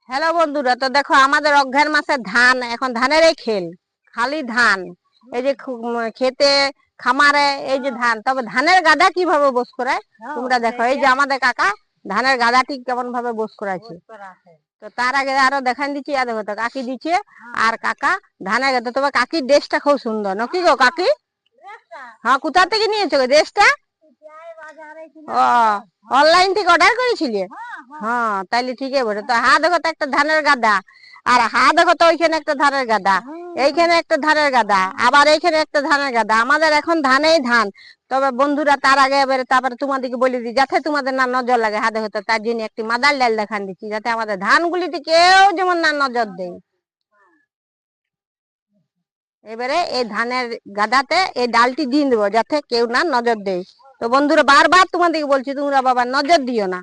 Hello বন্ধুরা, তো দেখো আমাদের অঘ্রান মাসে ধান, এখন ধানের এই খেল, খালি ধান। এই যে খেতে খামারে এই যে ধান, তবে ধানের গাদা কিভাবে বোস করে তোমরা দেখো। এই যে আমাদের কাকা ধানের গাদাটি কেমন ভাবে বোস করাছে। তো তার আগে আরো দেখান দিচ্ছি, আর দেখো তো কাকি দিচ্ছে আর কাকা ধানের গাদা। তবে কাকির ড্রেসটা খুব সুন্দর, নাকি গো কাকি? হ্যাঁ, কোথা থেকে নিয়েছো গো ড্রেসটা? ও, অনলাইন থেকে অর্ডার করেছিলে? হ্যাঁ, তাইলে ঠিকই বলে। তো হা দেখো তো একটা ধানের গাদা, আর হা দেখো তো ওইখানে একটা ধানের গাদা, এইখানে একটা ধানের গাদা, আবার এইখানে একটা ধানের গাদা। আমাদের এখন ধানেই ধান। তবে বন্ধুরা, তার আগে এবারে তারপরে তোমাদেরকে বলে দিই, যাতে তোমাদের না নজর লাগে। হা দেখো তো, তার জন্য একটি মাদার ডাল দেখান দিচ্ছি, যাতে আমাদের ধানগুলিতে কেউ যেমন না নজর দেয়। এবারে এই ধানের গাদাতে এই ডালটি দিয়ে দেবো, যাতে কেউ না নজর দেয়। তো বন্ধুরা, বারবার তোমাদেরকে বলছি, তোমরা বাবা নজর দিও না।